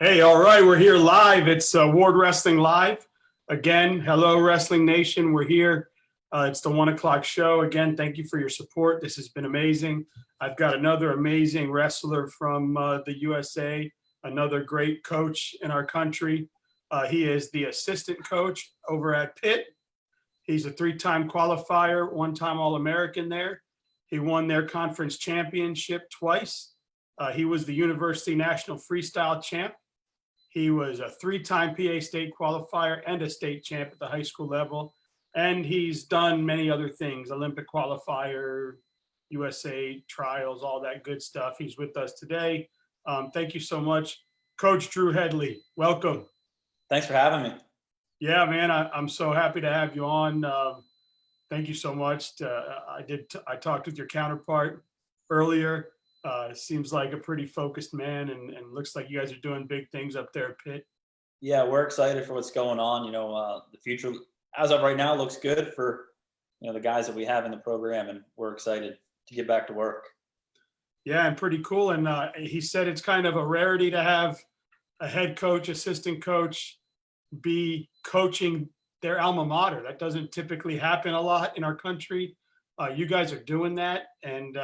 Hey, all right, we're here live. It's Ward Wrestling Live. Again, hello, Wrestling Nation. We're here. It's the 1 o'clock show. Again, thank you for your support. This has been amazing. I've got another amazing wrestler from the USA, another great coach in our country. He is the assistant coach over at Pitt. He's a three-time qualifier, one-time All-American there. He won their conference championship twice. He was the University National Freestyle champ. He was a three-time PA state qualifier and a state champ at the high school level. And he's done many other things, Olympic qualifier, USA trials, all that good stuff. He's with us today. Thank you so much. Coach Drew Headlee, welcome. Thanks for having me. Yeah, man, I'm so happy to have you on. Thank you so much. I talked with your counterpart earlier. Seems like a pretty focused man, and looks like you guys are doing big things up there at Pitt. Yeah, we're excited for what's going on. The future, as of right now, looks good for the guys that we have in the program, and we're excited to get back to work. Yeah, and pretty cool. And he said it's kind of a rarity to have a head coach, assistant coach be coaching their alma mater. That doesn't typically happen a lot in our country. You guys are doing that, and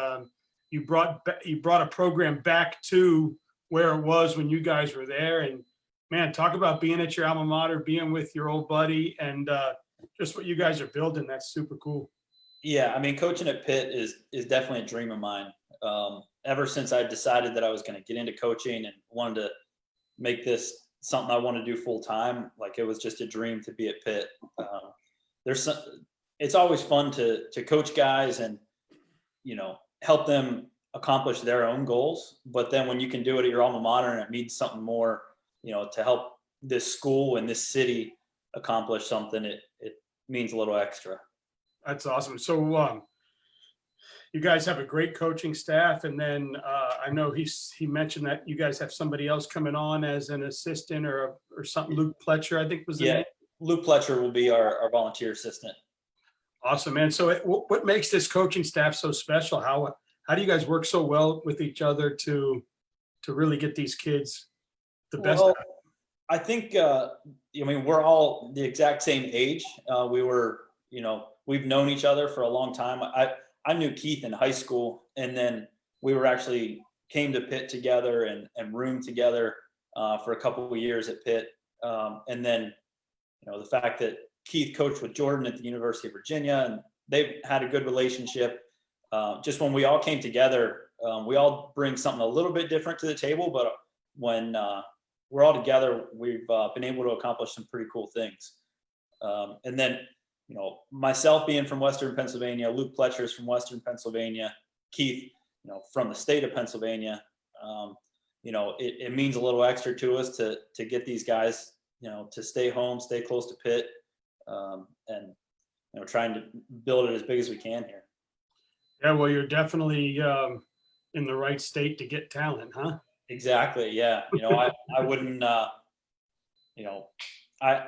you brought a program back to where it was when you guys were there. And man, talk about being at your alma mater, being with your old buddy, and just what you guys are building. That's super cool. Yeah, I mean, coaching at Pitt is definitely a dream of mine. Ever since I decided that I was going to get into coaching and wanted to make this something I want to do full time, like it was just a dream to be at Pitt. It's always fun to coach guys and help them accomplish their own goals. But then when you can do it at your alma mater and it means something more, to help this school and this city accomplish something, it means a little extra. That's awesome. So you guys have a great coaching staff, and then I know he mentioned that you guys have somebody else coming on as an assistant or something. Luke Pletcher, I think was the name. Luke Pletcher will be our volunteer assistant. Awesome, man. So what makes this coaching staff so special? How do you guys work so well with each other to really get these kids the best out of them? I think we're all the exact same age. We've known each other for a long time. I knew Keith in high school, and then we came to Pitt together and roomed together for a couple of years at Pitt. And then, the fact that Keith coached with Jordan at the University of Virginia, and they've had a good relationship. Just when we all came together, we all bring something a little bit different to the table, but when we're all together, we've been able to accomplish some pretty cool things. And then, myself being from Western Pennsylvania, Luke Pletcher is from Western Pennsylvania, Keith, from the state of Pennsylvania. It means a little extra to us to get these guys, to stay home, stay close to Pitt, and trying to build it as big as we can here. Yeah, well, you're definitely in the right state to get talent, huh? Exactly. Yeah. I wouldn't. I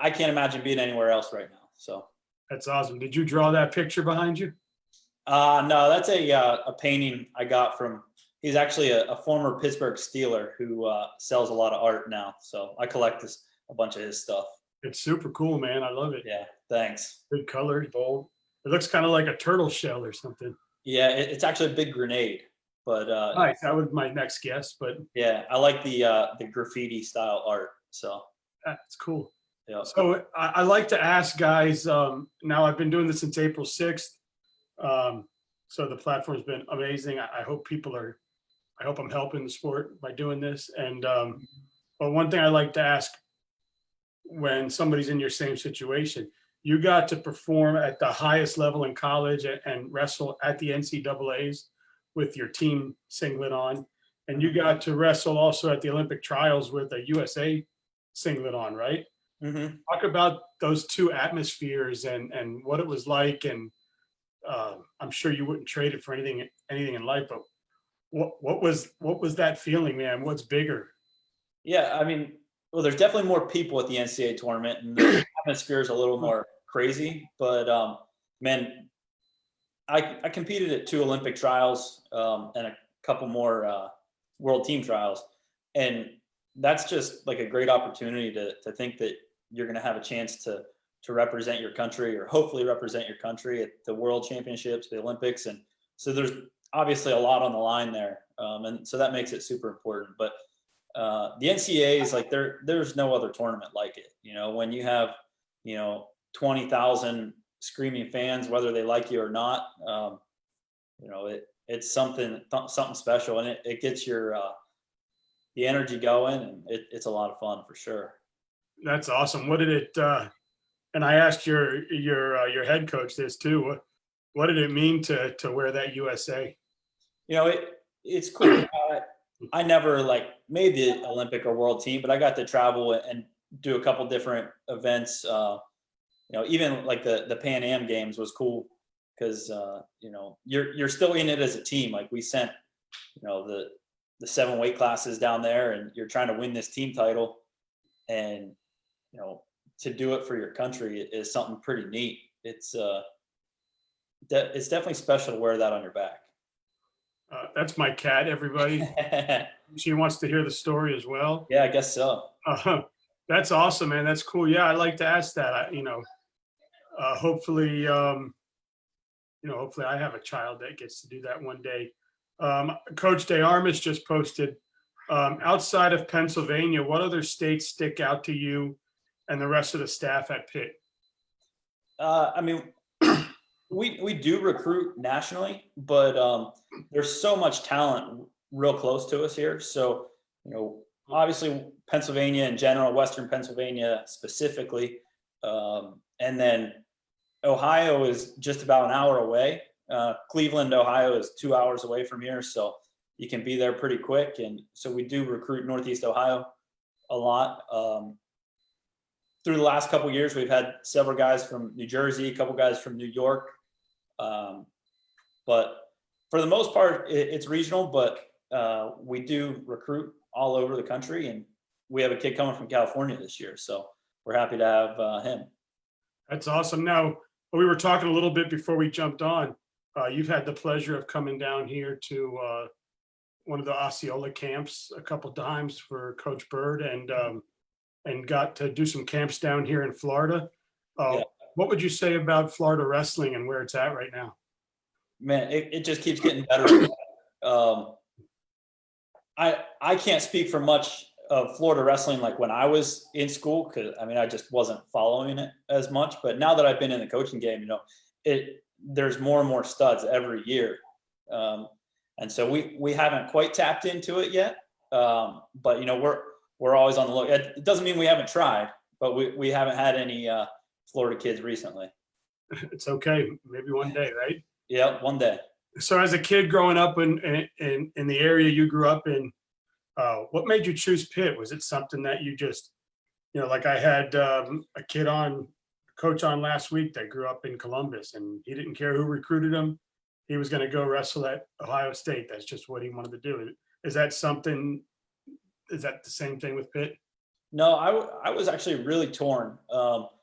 can't imagine being anywhere else right now. So. That's awesome. Did you draw that picture behind you? No, that's a painting I got from. He's actually a former Pittsburgh Steeler who sells a lot of art now. So I collect a bunch of his stuff. It's super cool, man. I love it. Yeah, thanks. Good colors, bold. It looks kind of like a turtle shell or something. Yeah, it's actually a big grenade. But nice. That was my next guess. But yeah, I like the graffiti style art. So that's cool. Yeah. So I like to ask guys. Now I've been doing this since April 6th. So the platform's been amazing. I hope I'm helping the sport by doing this. And but one thing I like to ask when somebody's in your same situation, you got to perform at the highest level in college and wrestle at the NCAAs with your team singlet on, and you got to wrestle also at the Olympic trials with a USA singlet on, right? Mm-hmm. Talk about those two atmospheres and what it was like. And I'm sure you wouldn't trade it for anything in life, but what was that feeling, man? What's bigger? Yeah, I mean, well, there's definitely more people at the NCAA tournament, and the atmosphere is a little more crazy. But man, I competed at 2 Olympic trials and a couple more world team trials, and that's just like a great opportunity to think that you're going to have a chance to represent your country, or hopefully represent your country at the World Championships, the Olympics. And so there's obviously a lot on the line there. And so that makes it super important. But the NCAA is like, there's no other tournament like it. When you have, 20,000 screaming fans, whether they like you or not, it's something special, and it gets your, the energy going, and it's a lot of fun for sure. That's awesome. What did it, and I asked your head coach this too. What did it mean to wear that USA? It's cool. I never made the Olympic or world team, but I got to travel and do a couple different events. Even like the Pan Am games was cool because you're still in it as a team. Like we sent the 7 weight classes down there, and you're trying to win this team title, and to do it for your country is something pretty neat. It's definitely special to wear that on your back. That's my cat, everybody. She wants to hear the story as well. Yeah, I guess so. That's awesome, man. That's cool. Yeah, I'd like to ask that. Hopefully, hopefully I have a child that gets to do that one day. Coach DeArmas just posted, outside of Pennsylvania, what other states stick out to you and the rest of the staff at Pitt? We do recruit nationally, but there's so much talent real close to us here. So, obviously Pennsylvania in general, Western Pennsylvania specifically, and then Ohio is just about an hour away. Cleveland, Ohio is 2 hours away from here, so you can be there pretty quick. And so we do recruit Northeast Ohio a lot. Through the last couple of years, we've had several guys from New Jersey, a couple guys from New York. But for the most part, it's regional, but we do recruit all over the country, and we have a kid coming from California this year, so we're happy to have him. That's awesome. Now, we were talking a little bit before we jumped on. You've had the pleasure of coming down here to one of the Osceola camps a couple times for Coach Bird, and got to do some camps down here in Florida. Yeah. What would you say about Florida wrestling and where it's at right now? Man, it just keeps getting better. I can't speak for much of Florida wrestling like when I was in school, because I just wasn't following it as much. But now that I've been in the coaching game, there's more and more studs every year, and so we haven't quite tapped into it yet. But we're always on the look. It doesn't mean we haven't tried, but we haven't had any Florida kids recently. It's okay. Maybe one day, right? Yeah, one day. So as a kid growing up in the area you grew up in, what made you choose Pitt? Was it something that you just, like I had a coach on last week that grew up in Columbus, and he didn't care who recruited him. He was going to go wrestle at Ohio State. That's just what he wanted to do. Is that the same thing with Pitt? No, I was actually really torn.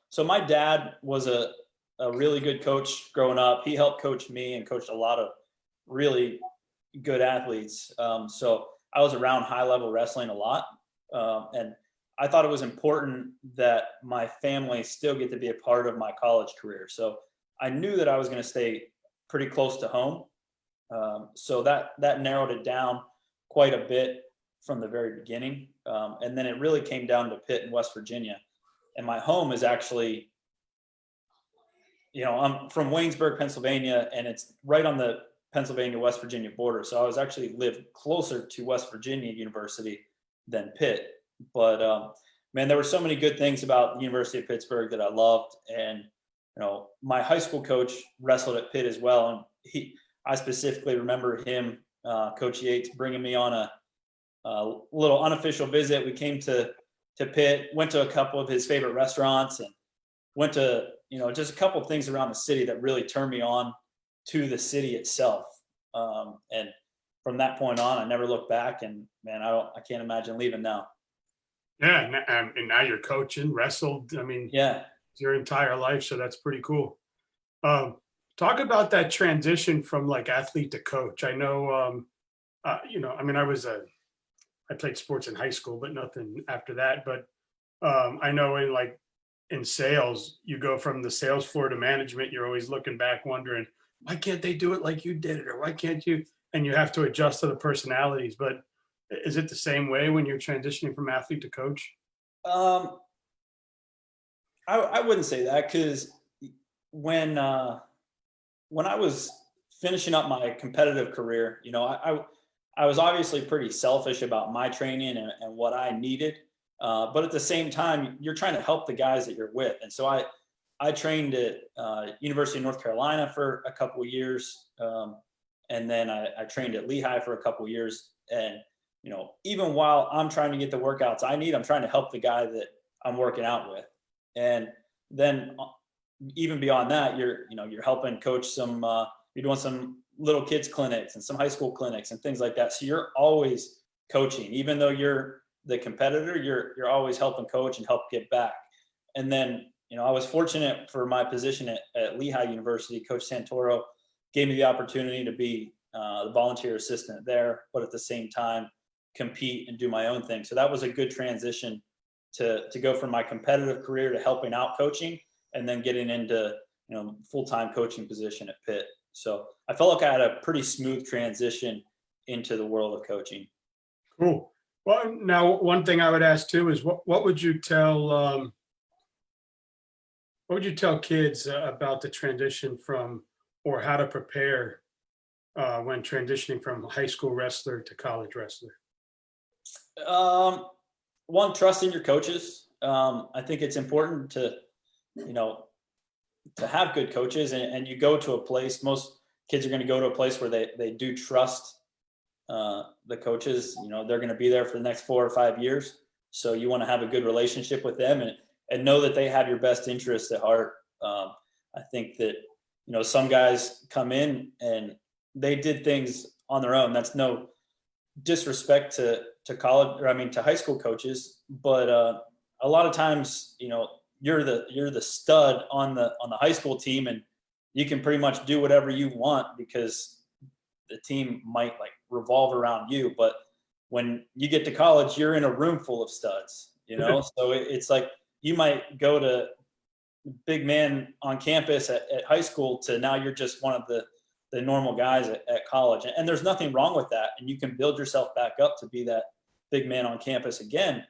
So my dad was a really good coach growing up. He helped coach me and coached a lot of really good athletes. So I was around high level wrestling a lot. And I thought it was important that my family still get to be a part of my college career. So I knew that I was going to stay pretty close to home. So that narrowed it down quite a bit from the very beginning. And then it really came down to Pitt in West Virginia. And my home is actually, I'm from Waynesburg, Pennsylvania, and it's right on the Pennsylvania-West Virginia border. So I was actually live closer to West Virginia University than Pitt. But man, there were so many good things about the University of Pittsburgh that I loved. And, my high school coach wrestled at Pitt as well. And I specifically remember him, Coach Yates, bringing me on a little unofficial visit. We came to Pitt, went to a couple of his favorite restaurants, and went to, just a couple of things around the city that really turned me on to the city itself. And from that point on, I never looked back, and man, I can't imagine leaving now. Yeah. And now you're coaching, wrestled. Yeah, your entire life. So that's pretty cool. Talk about that transition from like athlete to coach. I know, I was I played sports in high school, but nothing after that. But I know in sales, you go from the sales floor to management, you're always looking back wondering, why can't they do it like you did it? Or why can't you? And you have to adjust to the personalities. But is it the same way when you're transitioning from athlete to coach? Um, I wouldn't say that, because when when I was finishing up my competitive career, I was obviously pretty selfish about my training and what I needed. But at the same time, you're trying to help the guys that you're with. And so I trained at University of North Carolina for a couple of years. And then I trained at Lehigh for a couple of years. And, even while I'm trying to get the workouts I need, I'm trying to help the guy that I'm working out with. And then even beyond that, you're helping coach you're doing some little kids clinics and some high school clinics and things like that. So you're always coaching, even though you're the competitor, you're always helping coach and help get back. And then, I was fortunate for my position at Lehigh University. Coach Santoro gave me the opportunity to be the volunteer assistant there, but at the same time, compete and do my own thing. So that was a good transition to go from my competitive career to helping out coaching, and then getting into, full-time coaching position at Pitt. So I felt like I had a pretty smooth transition into the world of coaching. Cool. Well, now one thing I would ask too is what would you tell kids about the transition from, or how to prepare when transitioning from high school wrestler to college wrestler? One, trust in your coaches. I think it's important to, to have good coaches, and you go to a place, most kids are going to go to a place where they do trust the coaches. They're going to be there for the next 4 or 5 years. So you want to have a good relationship with them, and know that they have your best interests at heart. I think that, some guys come in and they did things on their own. That's no disrespect to college, or to high school coaches, but a lot of times, you're the stud on the high school team, and you can pretty much do whatever you want because the team might revolve around you. But when you get to college, you're in a room full of studs, so it's like you might go to big man on campus at high school to now you're just one of the normal guys at college. And there's nothing wrong with that. And you can build yourself back up to be that big man on campus again.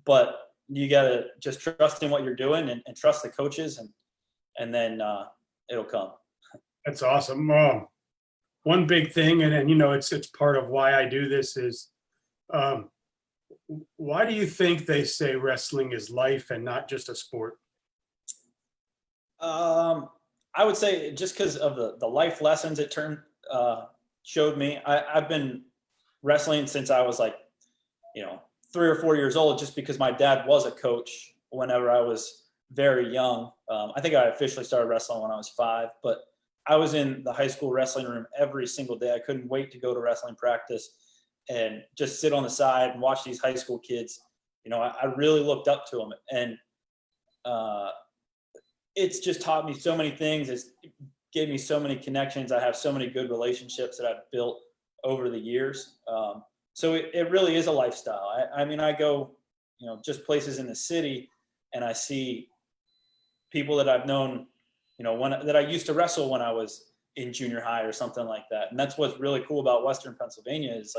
But you got to just trust in what you're doing, and trust the coaches, and then it'll come. That's awesome. One big thing, and it's part of why I do this is, why do you think they say wrestling is life and not just a sport? I would say just because of the life lessons it showed me. I've been wrestling since I was 3 or 4 years old, just because my dad was a coach whenever I was very young. I think I officially started wrestling when I was 5, but I was in the high school wrestling room every single day. I couldn't wait to go to wrestling practice and just sit on the side and watch these high school kids. I really looked up to them, and it's just taught me so many things. It's gave me so many connections. I have so many good relationships that I've built over the years. So it really is a lifestyle. I go, just places in the city, and I see people that I've known, that I used to wrestle when I was in junior high or something like that. And that's what's really cool about Western Pennsylvania is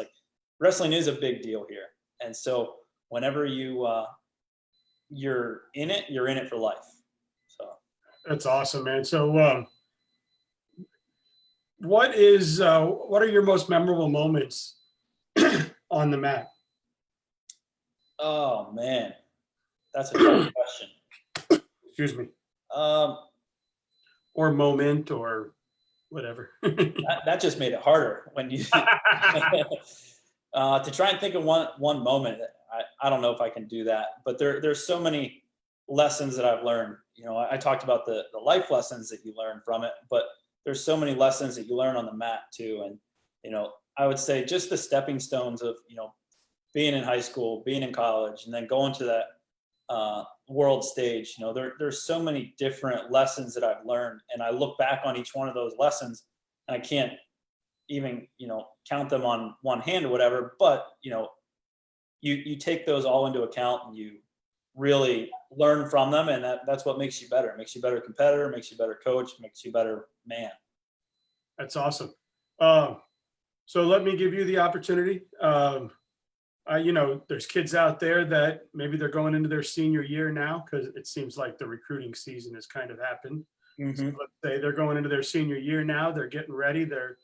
wrestling is a big deal here. And so whenever you're in it for life. So That's awesome, man. So what are your most memorable moments on the mat? Oh man, that's a tough question. Excuse me. Um, Or moment or whatever. that just made it harder when you to try and think of one moment. I don't know if I can do that, but there's so many lessons that I've learned. I talked about the life lessons that you learn from it, but there's so many lessons that you learn on the mat too. And I would say just the stepping stones of being in high school, being in college, and then going to that world stage. There's so many different lessons that I've learned, and I look back on each one of those lessons, and I can't even count them on one hand or whatever. But you take those all into account and you really learn from them. And that's what makes you better. It makes you a better competitor, makes you a better coach, makes you a better man. That's awesome. So let me give you the opportunity. There's kids out there that maybe they're going into their senior year now, because it seems like the recruiting season has kind of happened. So let's say they're going into their senior year now. They're getting ready. They're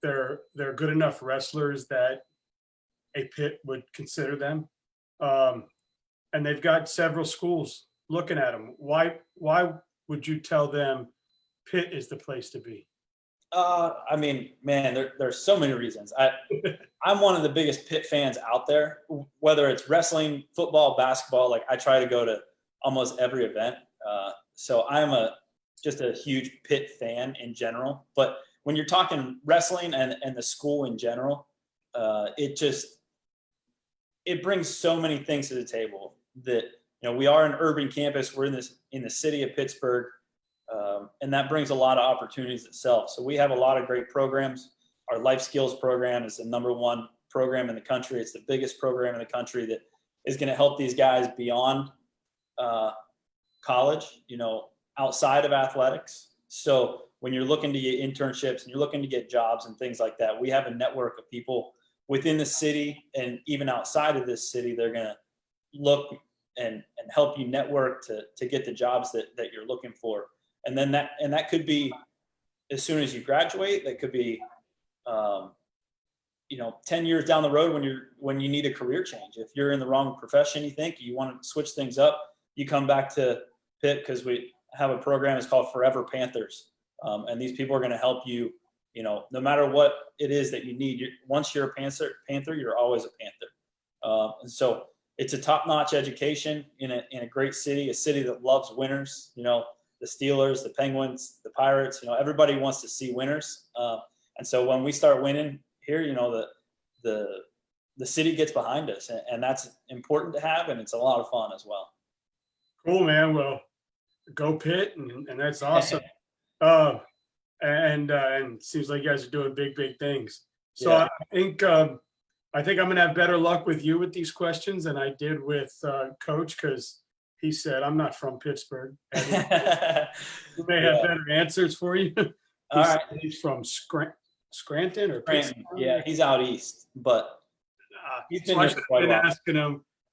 good enough wrestlers that a Pitt would consider them, and they've got several schools looking at them. Why would you tell them Pitt is the place to be? I mean, man, there's so many reasons. I'm one of the biggest Pitt fans out there, whether it's wrestling, football, basketball. Like, I try to go to almost every event. So I'm just a huge Pitt fan in general. But when you're talking wrestling and the school in general, it brings so many things to the table that, we are an urban campus. We're in the city of Pittsburgh. And that brings a lot of opportunities itself. So we have a lot of great programs. Our life skills program is the #1 program in the country. It's the biggest program in the country that is going to help these guys beyond college, outside of athletics. So when you're looking to get internships and you're looking to get jobs and things like that, we have a network of people within the city and even outside of this city. They're going to look and help you network to get the jobs that you're looking for. And then that could be as soon as you graduate. That could be, 10 years down the road when you need a career change. If you're in the wrong profession, you want to switch things up, you come back to Pitt, because we have a program. It's called Forever Panthers. And these people are going to help you, no matter what it is that you need. Once you're a Panther, you're always a Panther. And so it's a top-notch education in a great city, a city that loves winners. The Steelers, the Penguins, the Pirates, everybody wants to see winners. And so when we start winning here, the city gets behind us, and that's important to have, and it's a lot of fun as well. Cool, man. Well, go Pitt, and that's awesome. And it seems like you guys are doing big things. So yeah. I think I'm going to have better luck with you with these questions than I did with Coach, because he said, I'm not from Pittsburgh. We may have better answers for you. All right. He's from Scranton or Pittsburgh? Yeah, he's out east, but he's been here for quite a while.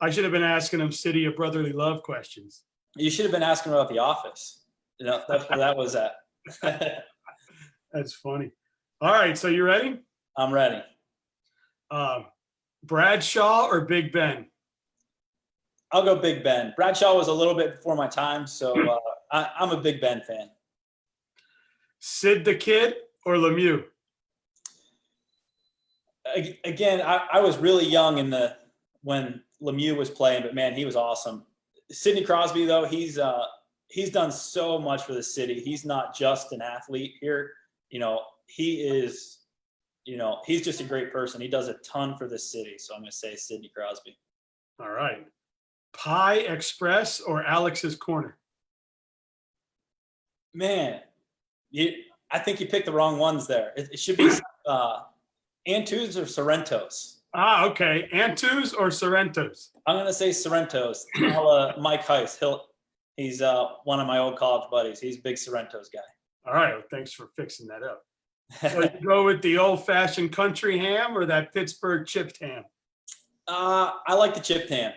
I should have been asking him City of Brotherly Love questions. You should have been asking about The Office. That's where that was at. That's funny. All right, so you ready? I'm ready. Bradshaw or Big Ben? I'll go Big Ben. Bradshaw was a little bit before my time, so I'm a Big Ben fan. Sid the Kid or Lemieux? Again, I was really young when Lemieux was playing, but man, he was awesome. Sidney Crosby, though, he's done so much for the city. He's not just an athlete here. He is, he's just a great person. He does a ton for the city. So I'm going to say Sidney Crosby. All right. Pie Express or Alex's Corner? Man, I think you picked the wrong ones there. It should be Antu's or Sorrento's. Ah, okay. Antu's or Sorrento's? I'm going to say Sorrento's. Mike Heiss. He's one of my old college buddies. He's a big Sorrento's guy. All right. Well, thanks for fixing that up. So you go with the old-fashioned country ham or that Pittsburgh chipped ham? I like the chipped ham.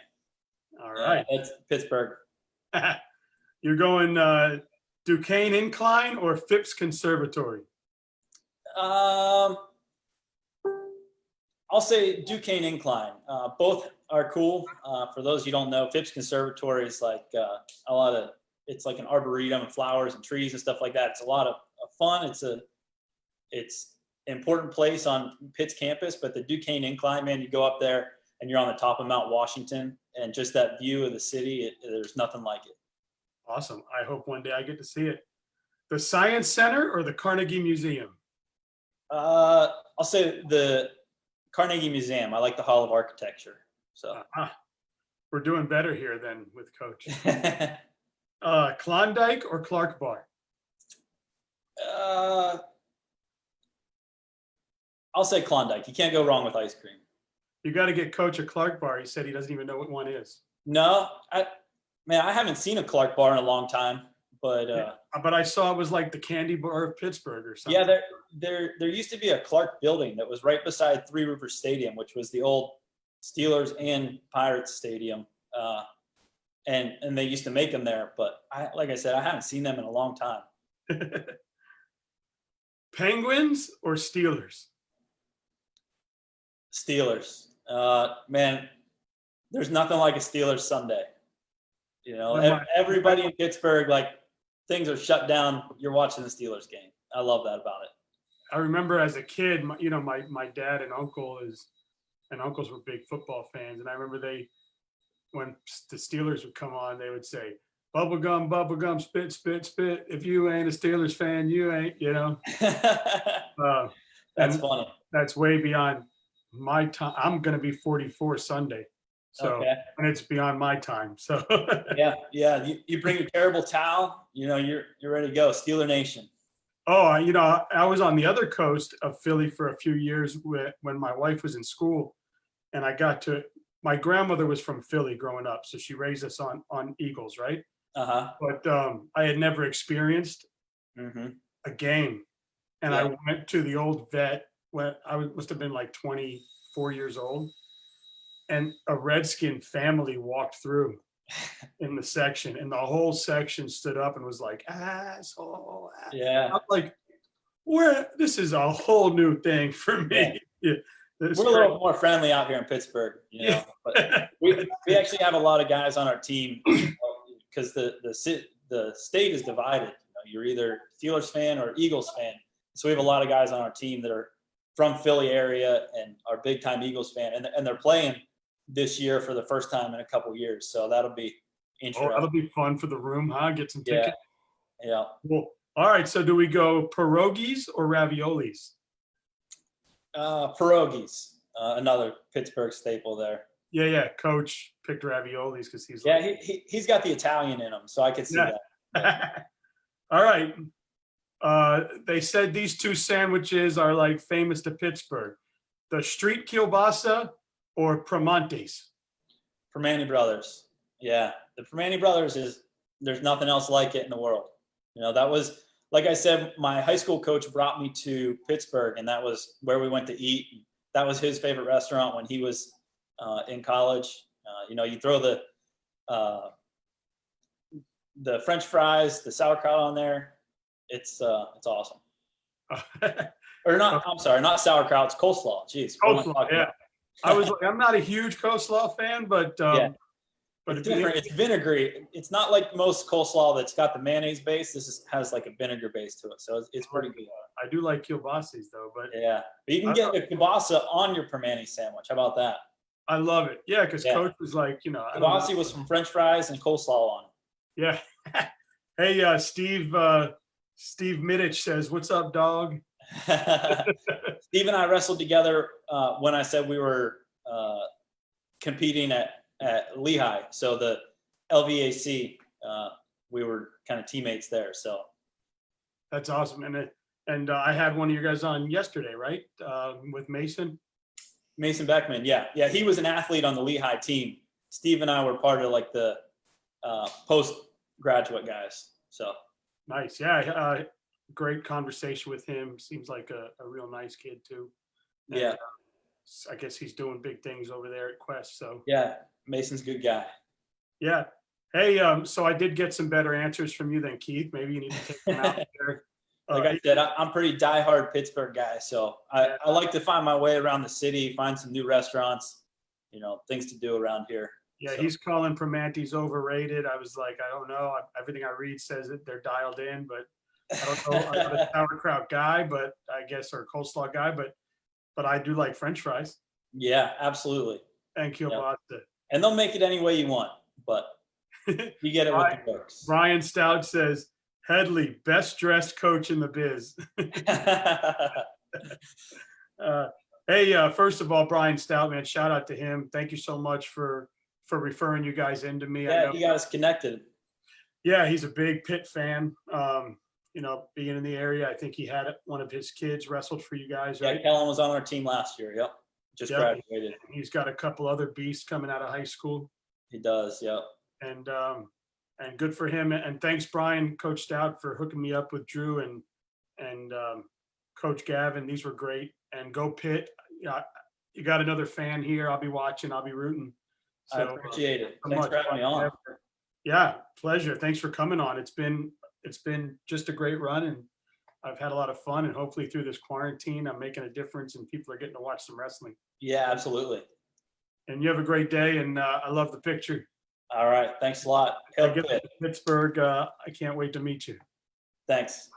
All right. It's Pittsburgh. You're going Duquesne Incline or Phipps Conservatory? I'll say Duquesne Incline. Both are cool. For those you don't know, Phipps Conservatory is like it's like an arboretum and flowers and trees and stuff like that. It's a lot of fun. It's an important place on Pitt's campus, but the Duquesne Incline, man, you go up there and you're on the top of Mount Washington, and just that view of the city, there's nothing like it. Awesome. I hope one day I get to see it. The Science Center or the Carnegie Museum? I'll say the Carnegie Museum. I like the Hall of Architecture. So we're doing better here than with Coach. Klondike or Clark Bar? I'll say Klondike. You can't go wrong with ice cream. You got to get Coach a Clark bar. He said he doesn't even know what one is. No, I haven't seen a Clark bar in a long time, but But I saw it was like the candy bar of Pittsburgh or something. yeah, there used to be a Clark building that was right beside Three Rivers Stadium, which was the old Steelers and Pirates stadium, and they used to make them there. But like I said, I haven't seen them in a long time. Penguins or Steelers? Steelers, man, there's nothing like a Steelers Sunday. You know, everybody in Pittsburgh, like, things are shut down. You're watching the Steelers game. I love that about it. I remember as a kid, my dad and uncles were big football fans, and I remember when the Steelers would come on, they would say, "Bubble gum, spit, spit, spit. If you ain't a Steelers fan, you ain't." That's funny. That's way beyond my time. I'm going to be 44 Sunday, so Okay. and it's beyond my time. So Yeah. You bring a terrible towel. You're ready to go. Steeler Nation. Oh, I was on the other coast of Philly for a few years when my wife was in school, and my grandmother was from Philly growing up, so she raised us on Eagles, right? But I had never experienced a game, and I went to the old vet when must have been like 24 years old, and a Redskin family walked through in the section, and the whole section stood up and was like, "Asshole." Yeah. I'm like, this is a whole new thing for me. Yeah. We're a little more friendly out here in Pittsburgh, but we actually have a lot of guys on our team because the state is divided. You're either Steelers fan or Eagles fan. So we have a lot of guys on our team that are from Philly area and are big time Eagles fan, and they're playing this year for the first time in a couple of years. So that'll be interesting. Oh, that'll be fun for the room, huh? Get some tickets. Yeah. Cool. All right. So do we go pierogies or raviolis? Pierogies, another Pittsburgh staple there. Yeah. Coach picked raviolis because he's he's got the Italian in him, so I could see that. All right. They said these two sandwiches are like famous to Pittsburgh: the street kielbasa or Primanti's. Primanti Brothers. Yeah, the Primanti Brothers there's nothing else like it in the world. That was, like I said, my high school coach brought me to Pittsburgh, and that was where we went to eat. That was his favorite restaurant when he was in college. You throw the French fries, the sauerkraut on there. It's awesome. Or not? I'm sorry, not sauerkraut. It's coleslaw. Jeez. Coleslaw. Yeah. I'm not a huge coleslaw fan, but but it's different. It's vinegary. It's not like most coleslaw that's got the mayonnaise base. This has like a vinegar base to it, so it's pretty good. I do like kielbasis though, but you can get the kielbasa on your Primanti sandwich. How about that? I love it. Yeah, because Coach was like, kielbasa was from French fries and coleslaw on. Yeah. Hey, Steve Middich says, "What's up, dog?" Steve and I wrestled together when I said we were competing at Lehigh. So the LVAC, we were kind of teammates there. So that's awesome. And I had one of you guys on yesterday, right? With Mason Beckman. Yeah. He was an athlete on the Lehigh team. Steve and I were part of like the postgraduate guys. So nice. Yeah. Great conversation with him. Seems like a real nice kid too. And, yeah. I guess he's doing big things over there at Quest. So yeah, Mason's a good guy. Yeah. Hey, so I did get some better answers from you than Keith. Maybe you need to take them out there. Like I said, I'm pretty diehard Pittsburgh guy, so I like to find my way around the city, find some new restaurants, things to do around here. Yeah, so. He's calling Primanti's overrated. I was like, I don't know. Everything I read says that they're dialed in, but I don't know. I'm not a sauerkraut guy, but I guess, or a coleslaw guy, but I do like French fries. Yeah, absolutely. And kielbasa. Yep. And they'll make it any way you want, but you get it with the books. Brian Stout says, Headlee, best dressed coach in the biz. Hey, first of all, Brian Stout, man, shout out to him. Thank you so much for referring you guys into me. Yeah, you got us connected. Yeah, he's a big Pitt fan. Being in the area, I think he had one of his kids wrestled for you guys, right? Yeah, Kellen was on our team last year. Yep. just Yep. graduated. He's got a couple other beasts coming out of high school, He does. Yep. and good for him. And thanks, Brian, Coach Stout, for hooking me up with Drew and Coach Gavin. These were great. And go Pitt. Yeah, you got another fan here. I'll be watching. I'll be rooting. I appreciate it. so Thanks much for having me on. Yeah, pleasure. Thanks for coming on. It's been just a great run, and I've had a lot of fun. And hopefully through this quarantine, I'm making a difference, and people are getting to watch some wrestling. Yeah, absolutely. And you have a great day. And I love the picture. All right. Thanks a lot. I Hail get Pitt. to Pittsburgh. I can't wait to meet you. Thanks.